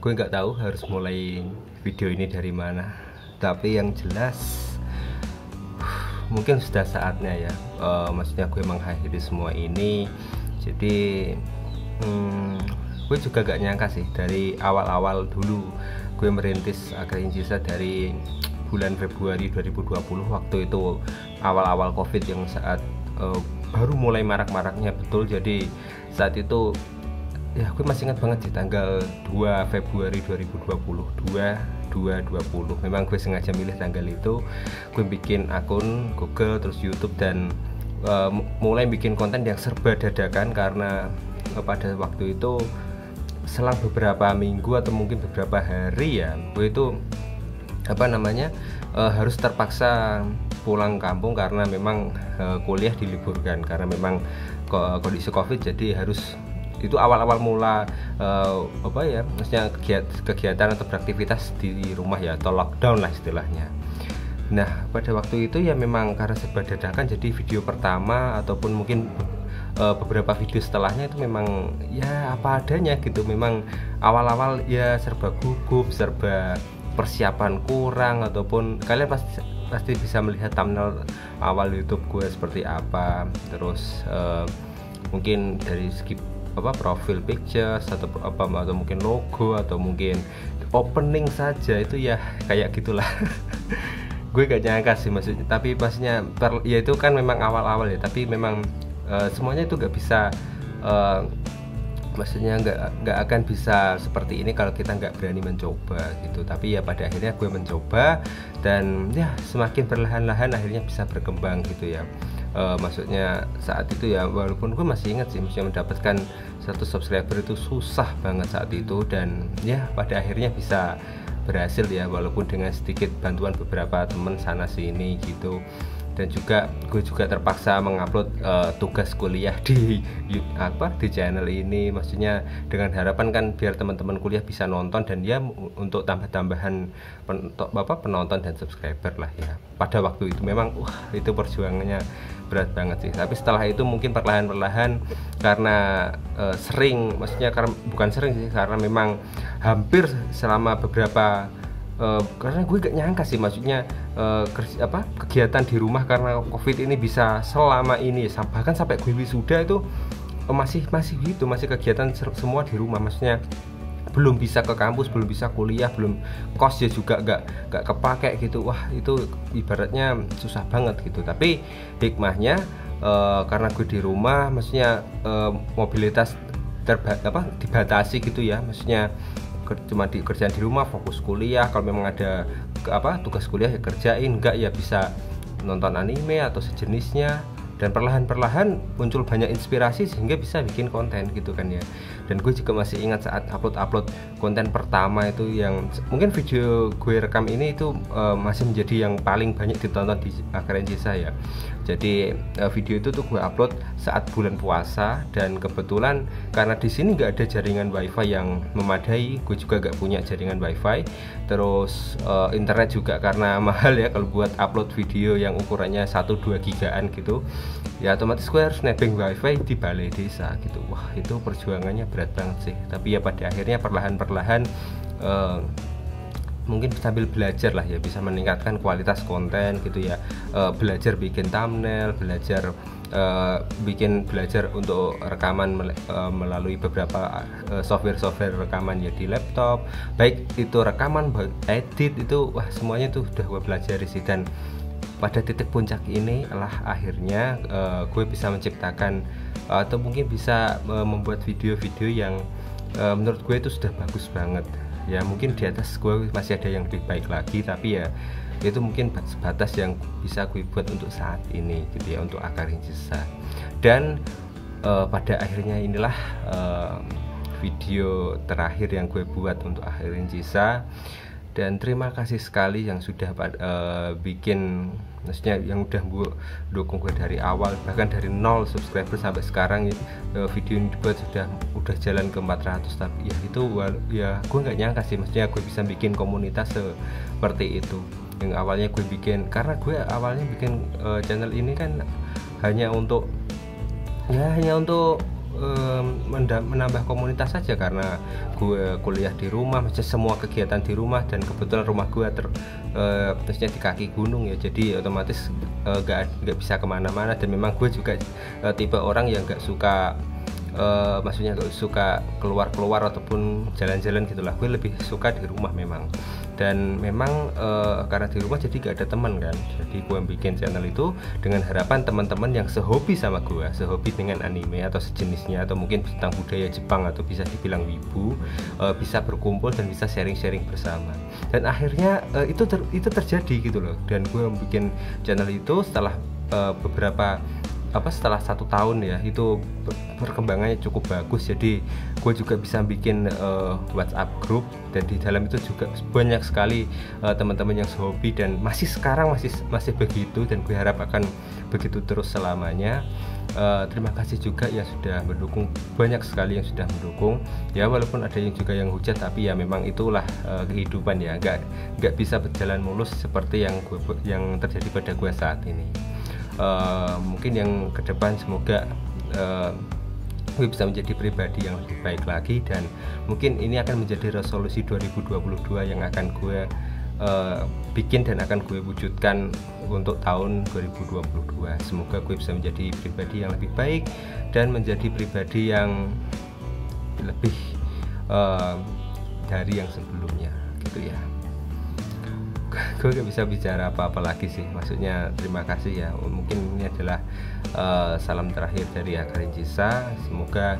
gue nggak tahu harus mulai video ini dari mana, tapi yang jelas mungkin sudah saatnya ya, maksudnya gue mengakhiri semua ini. Jadi gue juga gak nyangka sih, dari awal-awal dulu gue merintis Akhirin Sisa dari bulan Februari 2020, waktu itu awal-awal COVID yang saat baru mulai marak-maraknya betul. Jadi saat itu ya gue masih ingat banget sih, tanggal 2 Februari 2020 memang gue sengaja milih tanggal itu. Gue bikin akun Google terus YouTube dan mulai bikin konten yang serba dadakan, karena pada waktu itu selang beberapa minggu atau mungkin beberapa hari ya, gue itu harus terpaksa pulang kampung karena memang kuliah diliburkan karena memang kondisi COVID. Jadi harus, itu awal-awal mula maksudnya kegiatan atau beraktivitas di rumah ya, atau lockdown lah istilahnya. Nah pada waktu itu ya memang karena serba dadakan, jadi video pertama ataupun mungkin beberapa video setelahnya itu memang ya apa adanya gitu. Memang awal-awal ya serba gugup, serba persiapan kurang, ataupun kalian pasti bisa melihat thumbnail awal YouTube gue seperti apa. Terus mungkin dari segi profil pictures atau mungkin logo atau mungkin opening saja itu ya kayak gitulah. Gue gak nyangka sih maksudnya, tapi pastinya ya itu kan memang awal-awal ya, tapi memang semuanya itu gak bisa maksudnya nggak akan bisa seperti ini kalau kita nggak berani mencoba gitu. Tapi ya pada akhirnya gue mencoba, dan ya semakin perlahan-lahan akhirnya bisa berkembang gitu ya. Maksudnya saat itu ya, walaupun gue masih ingat sih, maksudnya mendapatkan 1 subscriber itu susah banget saat itu, dan ya pada akhirnya bisa berhasil ya, walaupun dengan sedikit bantuan beberapa temen sana sini gitu. Dan juga gue juga terpaksa mengupload tugas kuliah di channel ini, maksudnya dengan harapan kan biar teman-teman kuliah bisa nonton dan ya untuk tambah-tambahan penonton dan subscriber lah ya. Pada waktu itu memang itu perjuangannya berat banget sih, tapi setelah itu mungkin perlahan-perlahan karena bukan sering sih, karena memang hampir selama beberapa karena gue gak nyangka sih, maksudnya kegiatan di rumah karena COVID ini bisa selama ini, bahkan sampai gue wisuda itu masih gitu, masih kegiatan semua di rumah. Maksudnya belum bisa ke kampus, belum bisa kuliah, belum kos ya juga gak kepake gitu. Wah itu ibaratnya susah banget gitu. Tapi hikmahnya karena gue di rumah, maksudnya mobilitas dibatasi gitu ya, maksudnya cuma kerjaan di rumah, fokus kuliah. Kalau memang ada tugas kuliah ya kerjain, enggak ya bisa nonton anime atau sejenisnya. Dan perlahan-perlahan muncul banyak inspirasi sehingga bisa bikin konten gitu kan ya. Dan gue juga masih ingat saat upload konten pertama itu, yang mungkin video gue rekam ini itu masih menjadi yang paling banyak ditonton di Akhirin Sisa ya. Jadi video itu tuh gue upload saat bulan puasa, dan kebetulan karena di sini nggak ada jaringan wifi yang memadai, gue juga nggak punya jaringan wifi. Terus internet juga karena mahal ya kalau buat upload video yang ukurannya 1-2 gigaan gitu ya, otomatis gue harus nebeng wifi di balai desa gitu. Wah itu perjuangannya berat banget sih, tapi ya pada akhirnya perlahan-perlahan mungkin sambil belajar lah ya, bisa meningkatkan kualitas konten gitu ya. Belajar bikin thumbnail, belajar untuk rekaman melalui beberapa software rekaman ya di laptop, baik itu rekaman, baik edit, itu wah semuanya tuh udah gue pelajari sih. Dan pada titik puncak ini lah akhirnya gue bisa menciptakan atau mungkin bisa membuat video-video yang menurut gue itu sudah bagus banget ya. Mungkin di atas gue masih ada yang lebih baik lagi, tapi ya itu mungkin sebatas yang bisa gue buat untuk saat ini gitu ya, untuk Akhirin Sisa. Dan pada akhirnya inilah video terakhir yang gue buat untuk Akhirin Sisa. Dan terima kasih sekali yang sudah bikin, maksudnya yang udah dukung gue dari awal, bahkan dari 0 subscriber sampai sekarang video ini dibuat udah jalan ke 400. Tapi ya itu ya gue nggak nyangka sih, maksudnya gue bisa bikin komunitas seperti itu. Yang awalnya gue bikin, karena gue awalnya bikin channel ini kan hanya untuk menambah komunitas saja, karena gue kuliah di rumah, maksudnya semua kegiatan di rumah, dan kebetulan rumah gue terusnya di kaki gunung ya, jadi otomatis nggak bisa kemana-mana. Dan memang gue juga tipe orang yang nggak suka maksudnya gak suka keluar-keluar ataupun jalan-jalan gitulah. Gue lebih suka di rumah memang. Dan memang karena di rumah jadi gak ada teman kan, jadi gue bikin channel itu dengan harapan teman-teman yang sehobi sama gue, sehobi dengan anime atau sejenisnya, atau mungkin tentang budaya Jepang atau bisa dibilang wibu, bisa berkumpul dan bisa sharing-sharing bersama. Dan akhirnya itu terjadi gitu loh. Dan gue bikin channel itu setelah setelah 1 tahun ya, itu perkembangannya cukup bagus. Jadi gue juga bisa bikin WhatsApp group, dan di dalam itu juga banyak sekali teman-teman yang sehobi, dan sekarang masih begitu, dan gue harap akan begitu terus selamanya. Terima kasih juga ya sudah mendukung, banyak sekali yang sudah mendukung ya, walaupun ada yang juga yang hujat, tapi ya memang itulah kehidupan ya, nggak bisa berjalan mulus seperti yang terjadi pada gue saat ini. Mungkin yang ke depan semoga gue bisa menjadi pribadi yang lebih baik lagi, dan mungkin ini akan menjadi resolusi 2022 yang akan gue bikin dan akan gue wujudkan untuk tahun 2022. Semoga gue bisa menjadi pribadi yang lebih baik dan menjadi pribadi yang lebih dari yang sebelumnya gitu ya. Gue gak bisa bicara apa-apa lagi sih, maksudnya terima kasih ya. Mungkin ini adalah salam terakhir dari Akarin Cisa. Semoga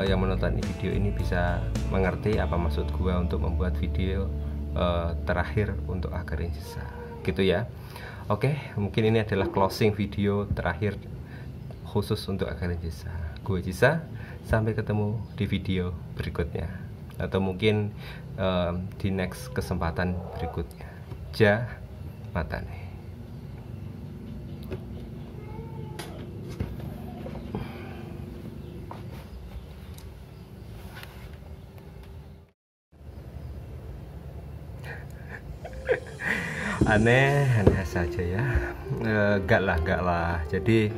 yang menonton video ini bisa mengerti apa maksud gue untuk membuat video terakhir untuk Akarin Cisa gitu ya. Oke, mungkin ini adalah closing video terakhir khusus untuk Akarin Cisa. Gue Cisa, sampai ketemu di video berikutnya, atau mungkin di next kesempatan berikutnya. Matane. Aneh saja ya. Gak lah. Jadi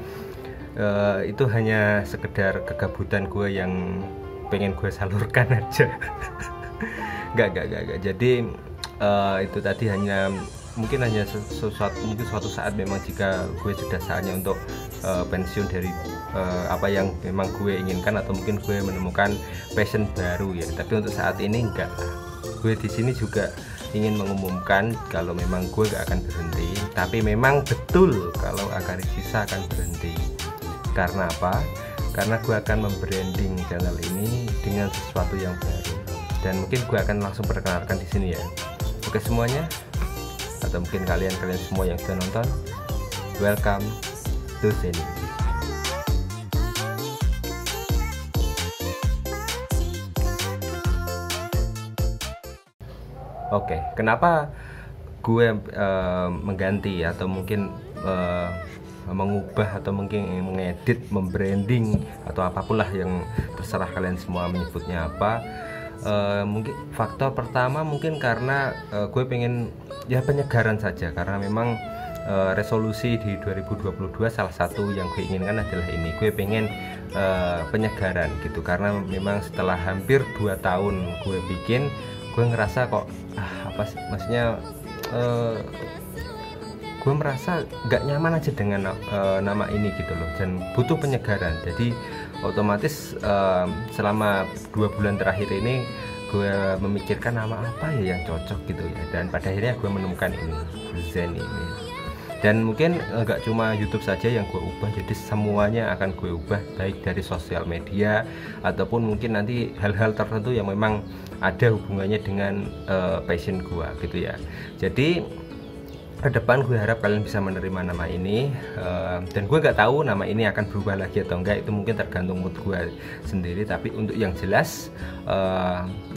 itu hanya sekedar kegabutan gue yang pengen gue salurkan aja. Gak. Jadi itu tadi mungkin hanya suatu saat memang jika gue sudah saatnya untuk pensiun dari apa yang memang gue inginkan, atau mungkin gue menemukan passion baru ya. Tapi untuk saat ini enggak lah. Gue di sini juga ingin mengumumkan kalau memang gue gak akan berhenti, tapi memang betul kalau Akarin Cisa akan berhenti. Karena apa? Karena gue akan membranding channel ini dengan sesuatu yang baru, dan mungkin gue akan langsung perkenalkan di sini ya. Oke semuanya, atau mungkin kalian semua yang sudah nonton, welcome to Zeni. Oke, kenapa gue mengganti atau mungkin mengubah atau mungkin mengedit, membranding atau apapun lah yang terserah kalian semua menyebutnya apa. Mungkin faktor pertama mungkin karena gue pengen ya penyegaran saja, karena memang resolusi di 2022 salah satu yang gue inginkan adalah ini. Gue pengen penyegaran gitu, karena memang setelah hampir 2 tahun gue bikin, gue ngerasa kok maksudnya gue merasa gak nyaman aja dengan nama ini gitu loh, dan butuh penyegaran. Jadi otomatis selama 2 bulan terakhir ini gue memikirkan nama apa ya yang cocok gitu ya, dan pada akhirnya gue menemukan ini, Zen ini. Dan mungkin nggak cuma YouTube saja yang gue ubah, jadi semuanya akan gue ubah, baik dari sosial media ataupun mungkin nanti hal-hal tertentu yang memang ada hubungannya dengan passion gue gitu ya. Jadi ke depan gue harap kalian bisa menerima nama ini, dan gue nggak tahu nama ini akan berubah lagi atau enggak, itu mungkin tergantung mood gue sendiri. Tapi untuk yang jelas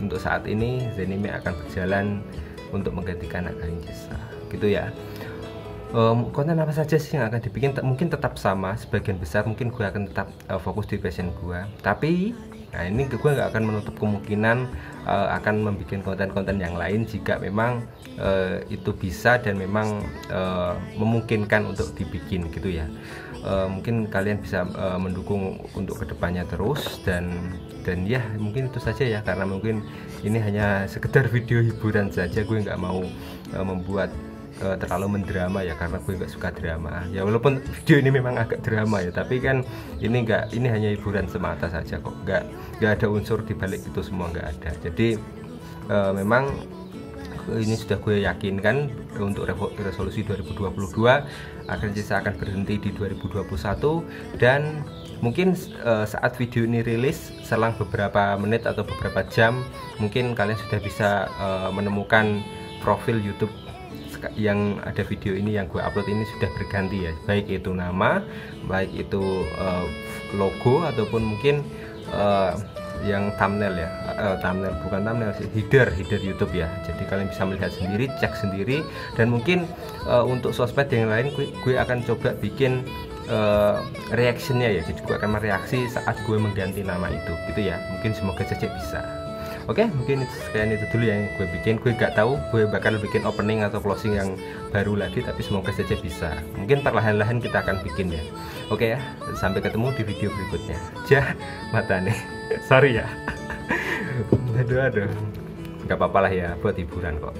untuk saat ini Zenime akan berjalan untuk menggantikan Akarin Cisa gitu ya. Konten apa saja sih yang akan dibikin mungkin tetap sama, sebagian besar mungkin gue akan tetap fokus di passion gue, tapi Nah ini gue nggak akan menutup kemungkinan akan membuat konten-konten yang lain jika memang itu bisa dan memang memungkinkan untuk dibikin gitu ya. Mungkin kalian bisa mendukung untuk kedepannya terus, dan ya mungkin itu saja ya, karena mungkin ini hanya sekedar video hiburan saja. Gue nggak mau membuat terlalu mendrama ya, karena gue nggak suka drama ya, walaupun video ini memang agak drama ya, tapi kan ini hanya hiburan semata saja kok, nggak ada unsur dibalik itu semua, nggak ada. Jadi memang ini sudah gue yakinkan untuk resolusi 2022 akan berhenti di 2021, dan mungkin saat video ini rilis selang beberapa menit atau beberapa jam, mungkin kalian sudah bisa menemukan profil YouTube yang ada video ini yang gue upload ini sudah berganti ya, baik itu nama, baik itu logo, ataupun mungkin yang thumbnail ya, thumbnail bukan thumbnail sih, header YouTube ya. Jadi kalian bisa melihat sendiri, cek sendiri, dan mungkin untuk sosmed yang lain gue akan coba bikin reactionnya ya, jadi gue akan mereaksi saat gue mengganti nama itu gitu ya. Mungkin semoga saja bisa. Oke, mungkin sekian itu dulu yang gue bikin. Gue gak tahu gue bakal bikin opening atau closing yang baru lagi, tapi semoga saja bisa. Mungkin perlahan-lahan kita akan bikin ya. Oke ya, sampai ketemu di video berikutnya. Jah, mata nih. Sorry ya. Aduh, gak apa-apa lah ya, buat hiburan kok.